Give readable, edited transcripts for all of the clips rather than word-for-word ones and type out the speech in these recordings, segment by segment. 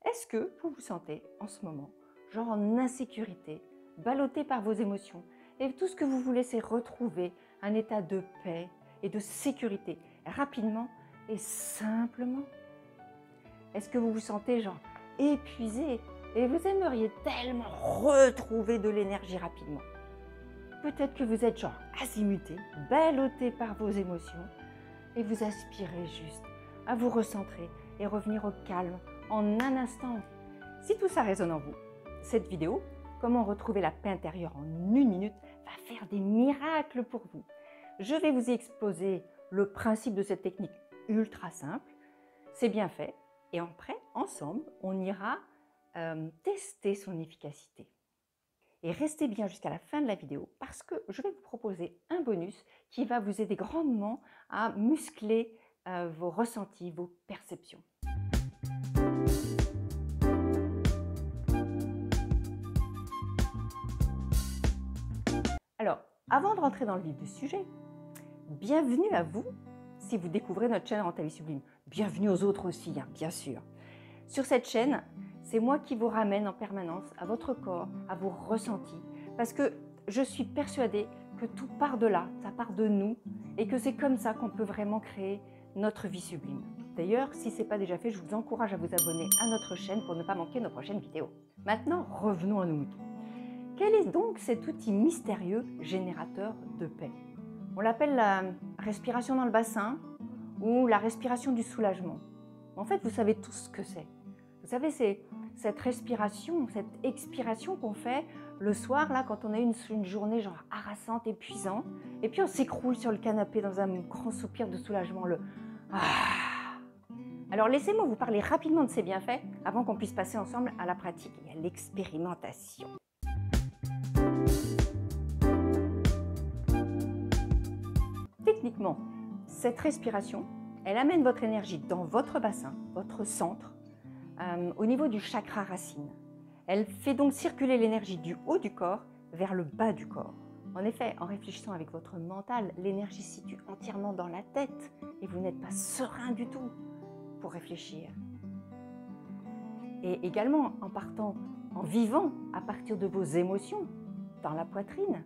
Est-ce que vous vous sentez en ce moment, genre en insécurité, ballotté par vos émotions, et tout ce que vous voulez, c'est retrouver un état de paix et de sécurité, rapidement et simplement? Est-ce que vous vous sentez genre épuisé et vous aimeriez tellement retrouver de l'énergie rapidement? Peut-être que vous êtes genre azimuté, ballotté par vos émotions, et vous aspirez juste à vous recentrer et revenir au calme en un instant. Si tout ça résonne en vous, cette vidéo, comment retrouver la paix intérieure en 1 minute, va faire des miracles pour vous. Je vais vous y exposer le principe de cette technique ultra simple. C'est bien fait et après, ensemble, on ira tester son efficacité. Et restez bien jusqu'à la fin de la vidéo parce que je vais vous proposer un bonus qui va vous aider grandement à muscler vos ressentis, vos perceptions. Alors, avant de rentrer dans le vif du sujet, bienvenue à vous si vous découvrez notre chaîne Rends ta vie sublime. Bienvenue aux autres aussi, hein, bien sûr. Sur cette chaîne, c'est moi qui vous ramène en permanence à votre corps, à vos ressentis, parce que je suis persuadée que tout part de là, ça part de nous, et que c'est comme ça qu'on peut vraiment créer notre vie sublime. D'ailleurs, si ce n'est pas déjà fait, je vous encourage à vous abonner à notre chaîne pour ne pas manquer nos prochaines vidéos. Maintenant, revenons à nos moutons. Quel est donc cet outil mystérieux générateur de paix? On l'appelle la respiration dans le bassin ou la respiration du soulagement. En fait, vous savez tous ce que c'est. Vous savez, c'est cette respiration, cette expiration qu'on fait le soir, là, quand on a une journée genre harassante, épuisante, et puis on s'écroule sur le canapé dans un grand soupir de soulagement, le « Ah ». Alors laissez-moi vous parler rapidement de ces bienfaits avant qu'on puisse passer ensemble à la pratique et à l'expérimentation. Techniquement, cette respiration, elle amène votre énergie dans votre bassin, votre centre, au niveau du chakra racine. Elle fait donc circuler l'énergie du haut du corps vers le bas du corps. En effet, en réfléchissant avec votre mental, l'énergie se situe entièrement dans la tête et vous n'êtes pas serein du tout pour réfléchir. Et également, en vivant à partir de vos émotions dans la poitrine,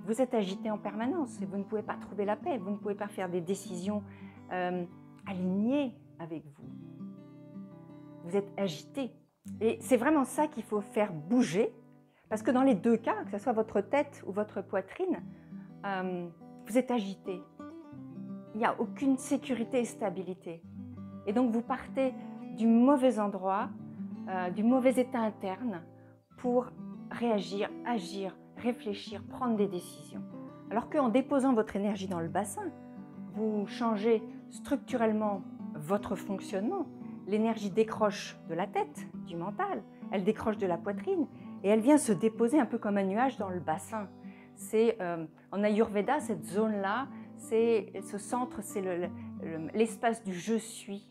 vous êtes agité en permanence et vous ne pouvez pas trouver la paix, vous ne pouvez pas faire des décisions alignées avec vous. Vous êtes agité. Et c'est vraiment ça qu'il faut faire bouger, parce que dans les deux cas, que ce soit votre tête ou votre poitrine, vous êtes agité. Il n'y a aucune sécurité et stabilité. Et donc vous partez du mauvais endroit, du mauvais état interne pour réagir, agir, réfléchir, prendre des décisions. Alors qu'en déposant votre énergie dans le bassin, vous changez structurellement votre fonctionnement. L'énergie décroche de la tête, du mental, elle décroche de la poitrine et elle vient se déposer un peu comme un nuage dans le bassin. C'est en Ayurveda, cette zone-là, ce centre, c'est l'espace du je suis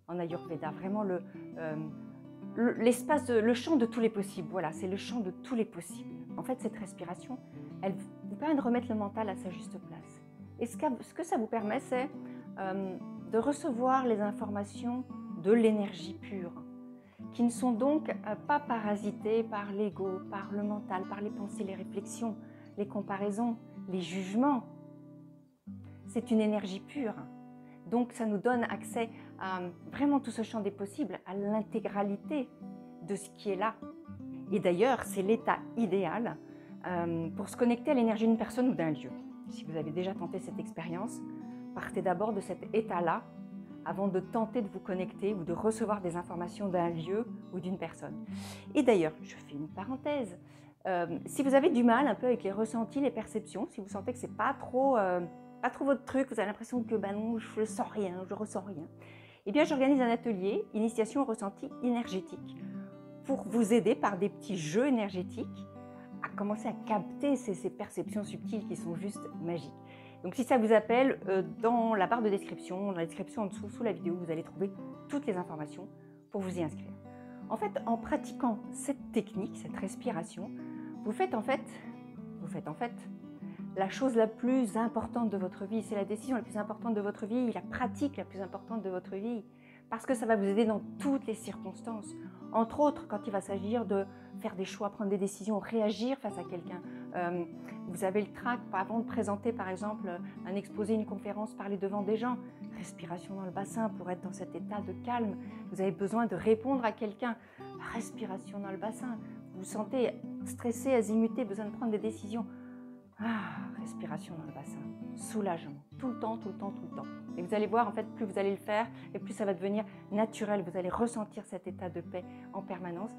en Ayurveda, vraiment l'espace, le champ de tous les possibles. Voilà, c'est le champ de tous les possibles. En fait, cette respiration, elle vous permet de remettre le mental à sa juste place. Et ce que ça vous permet, c'est de recevoir les informations de l'énergie pure, qui ne sont donc pas parasitées par l'ego, par le mental, par les pensées, les réflexions, les comparaisons, les jugements. C'est une énergie pure. Donc ça nous donne accès à vraiment tout ce champ des possibles, à l'intégralité de ce qui est là. Et d'ailleurs, c'est l'état idéal pour se connecter à l'énergie d'une personne ou d'un lieu. Si vous avez déjà tenté cette expérience, partez d'abord de cet état-là avant de tenter de vous connecter ou de recevoir des informations d'un lieu ou d'une personne. Et d'ailleurs, je fais une parenthèse, si vous avez du mal un peu avec les ressentis, les perceptions, si vous sentez que c'est pas trop votre truc, vous avez l'impression que non, je ne sens rien, je ne ressens rien, eh bien j'organise un atelier initiation au ressenti énergétique pour vous aider par des petits jeux énergétiques à commencer à capter ces perceptions subtiles qui sont juste magiques. Donc si ça vous appelle, dans la barre de description, dans la description en dessous, sous la vidéo, vous allez trouver toutes les informations pour vous y inscrire. En fait, en pratiquant cette technique, cette respiration, vous faites en fait la chose la plus importante de votre vie. C'est la décision la plus importante de votre vie, la pratique la plus importante de votre vie. parce que ça va vous aider dans toutes les circonstances. Entre autres, quand il va s'agir de faire des choix, prendre des décisions, réagir face à quelqu'un. Vous avez le trac, avant de présenter par exemple un exposé, une conférence, parler devant des gens. Respiration dans le bassin pour être dans cet état de calme. Vous avez besoin de répondre à quelqu'un. Respiration dans le bassin. Vous vous sentez stressé, azimuté, besoin de prendre des décisions. Respiration dans le bassin. Soulagement. Tout le temps, tout le temps, tout le temps. Et vous allez voir, en fait, plus vous allez le faire, et plus ça va devenir naturel. Vous allez ressentir cet état de paix en permanence.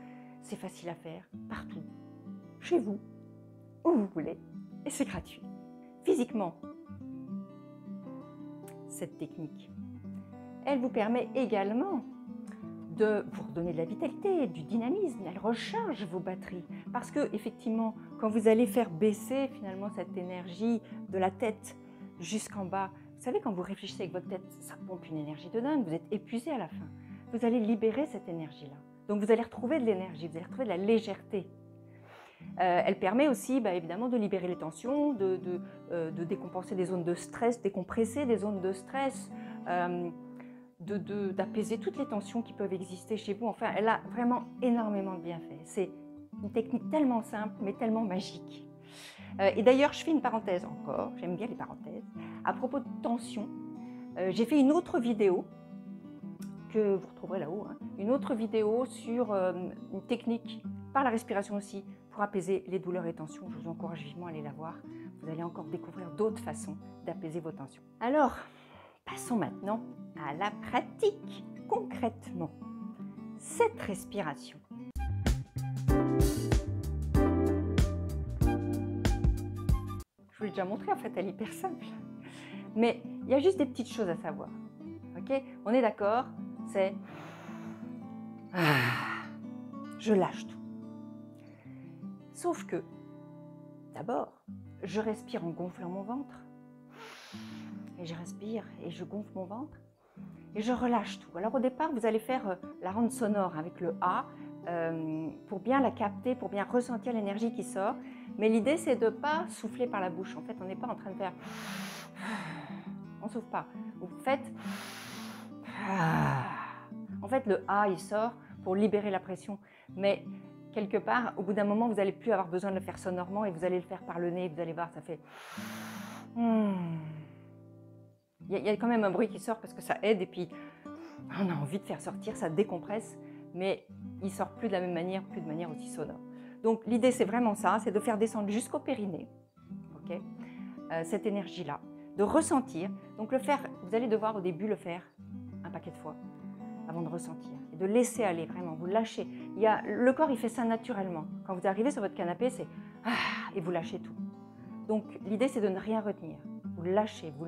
C'est facile à faire, partout, chez vous, où vous voulez, et c'est gratuit. Physiquement, cette technique, elle vous permet également de vous redonner de la vitalité, du dynamisme. Elle recharge vos batteries. Parce que, effectivement, quand vous allez faire baisser finalement cette énergie de la tête jusqu'en bas, vous savez, quand vous réfléchissez avec votre tête, ça pompe une énergie de dingue, vous êtes épuisé à la fin. Vous allez libérer cette énergie-là. Donc vous allez retrouver de l'énergie, vous allez retrouver de la légèreté. Elle permet aussi, évidemment, de libérer les tensions, de décompenser des zones de stress, décompresser des zones de stress, d'apaiser toutes les tensions qui peuvent exister chez vous. Enfin, elle a vraiment énormément de bienfaits. C'est une technique tellement simple, mais tellement magique. Et d'ailleurs, je fais une parenthèse encore, j'aime bien les parenthèses. À propos de tension, j'ai fait une autre vidéo que vous retrouverez là-haut, une autre vidéo sur une technique par la respiration aussi pour apaiser les douleurs et tensions. Je vous encourage vivement à aller la voir. Vous allez encore découvrir d'autres façons d'apaiser vos tensions. Alors, passons maintenant à la pratique. Concrètement, cette respiration. Je vous l'ai déjà montré, en fait, elle est hyper simple. Mais il y a juste des petites choses à savoir. Ok ? On est d'accord, c'est je lâche tout. Sauf que, d'abord, je respire en gonflant mon ventre. Et je respire et je gonfle mon ventre. Et je relâche tout. Alors au départ, vous allez faire la ronde sonore avec le A pour bien la capter, pour bien ressentir l'énergie qui sort. Mais l'idée, c'est de ne pas souffler par la bouche. En fait, on n'est pas en train de faire... On ne souffle pas. Vous faites... En fait, le A, il sort pour libérer la pression. Mais quelque part, au bout d'un moment, vous n'allez plus avoir besoin de le faire sonorement et vous allez le faire par le nez. Vous allez voir, ça fait... Il y a quand même un bruit qui sort parce que ça aide et puis on a envie de faire sortir, ça décompresse, mais il ne sort plus de la même manière, plus de manière aussi sonore. Donc l'idée, c'est vraiment ça, c'est de faire descendre jusqu'au périnée, okay, cette énergie-là, de ressentir. Donc le faire, vous allez devoir au début le faire un paquet de fois avant de ressentir et de laisser aller vraiment, vous lâchez. Le corps, il fait ça naturellement. Quand vous arrivez sur votre canapé, c'est et vous lâchez tout. Donc l'idée, c'est de ne rien retenir. Vous lâchez, vous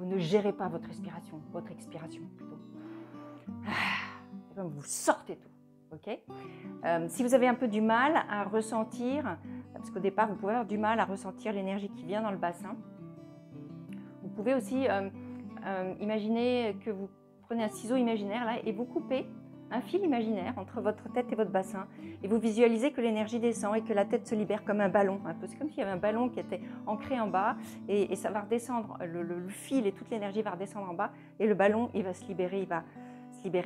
ne gérez pas votre respiration, votre expiration plutôt. Vous sortez tout. Okay, si vous avez un peu du mal à ressentir, parce qu'au départ, vous pouvez avoir du mal à ressentir l'énergie qui vient dans le bassin, vous pouvez aussi imaginer que vous prenez un ciseau imaginaire là, et vous coupez un fil imaginaire entre votre tête et votre bassin et vous visualisez que l'énergie descend et que la tête se libère comme un ballon. Un peu, c'est comme s'il y avait un ballon qui était ancré en bas et ça va redescendre, le fil et toute l'énergie va redescendre en bas et le ballon, il va se libérer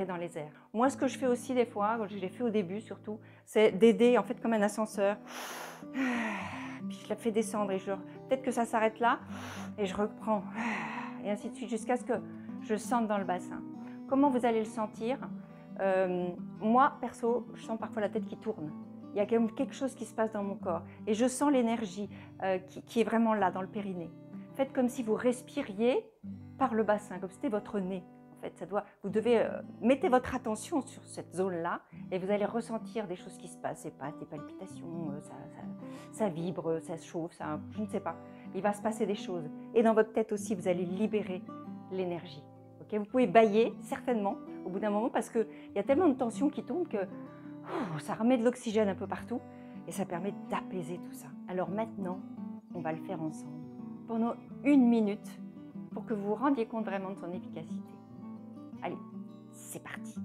dans les airs. Moi, ce que je fais aussi des fois, je l'ai fait au début surtout, c'est d'aider en fait comme un ascenseur. Puis je la fais descendre et peut-être que ça s'arrête là et je reprends et ainsi de suite jusqu'à ce que je sente dans le bassin. Comment vous allez le sentir? Moi, perso, je sens parfois la tête qui tourne. Il y a quand même quelque chose qui se passe dans mon corps et je sens l'énergie qui est vraiment là, dans le périnée. Faites comme si vous respiriez par le bassin, comme si c'était votre nez. En fait, vous devez mettez votre attention sur cette zone-là et vous allez ressentir des choses qui se passent, des palpitations, ça vibre, ça se chauffe, je ne sais pas. Il va se passer des choses. Et dans votre tête aussi, vous allez libérer l'énergie. Okay, vous pouvez bâiller, certainement, au bout d'un moment, parce qu'il y a tellement de tension qui tombe que ça remet de l'oxygène un peu partout et ça permet d'apaiser tout ça. Alors maintenant, on va le faire ensemble pendant 1 minute pour que vous vous rendiez compte vraiment de son efficacité. Allez, c'est parti.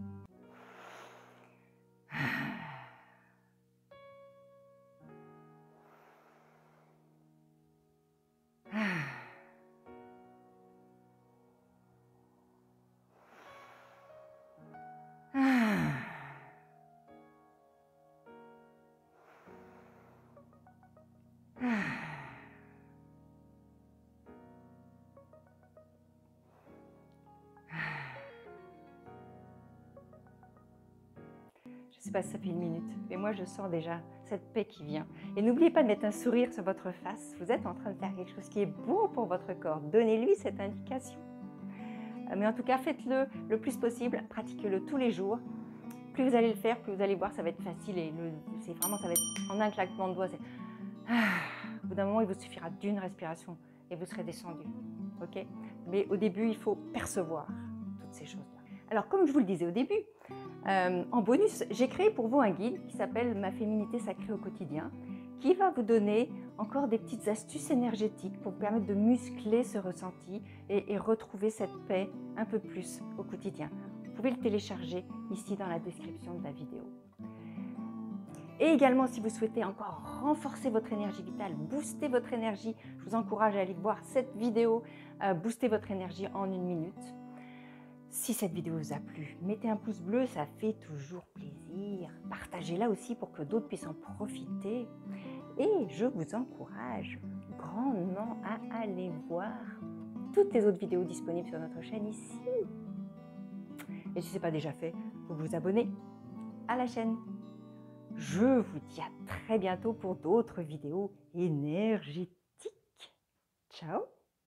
sais pas si ça fait 1 minute, mais moi je sens déjà cette paix qui vient. Et n'oubliez pas de mettre un sourire sur votre face. Vous êtes en train de faire quelque chose qui est bon pour votre corps. Donnez-lui cette indication. Mais en tout cas, faites-le le plus possible, pratiquez-le tous les jours. Plus vous allez le faire, plus vous allez voir, ça va être facile et c'est vraiment, ça va être en un claquement de doigts. Au bout d'un moment, il vous suffira d'une respiration et vous serez descendu. Ok? Mais au début, il faut percevoir toutes ces choses-là. Alors, comme je vous le disais au début, en bonus, j'ai créé pour vous un guide qui s'appelle « Ma féminité sacrée au quotidien » qui va vous donner encore des petites astuces énergétiques pour vous permettre de muscler ce ressenti et retrouver cette paix un peu plus au quotidien. Vous pouvez le télécharger ici dans la description de la vidéo. Et également, si vous souhaitez encore renforcer votre énergie vitale, booster votre énergie, je vous encourage à aller voir cette vidéo, booster votre énergie en 1 minute. Si cette vidéo vous a plu, mettez un pouce bleu, ça fait toujours plaisir. Partagez-la aussi pour que d'autres puissent en profiter. Et je vous encourage grandement à aller voir toutes les autres vidéos disponibles sur notre chaîne ici. Et si ce n'est pas déjà fait, vous vous abonnez à la chaîne. Je vous dis à très bientôt pour d'autres vidéos énergétiques. Ciao!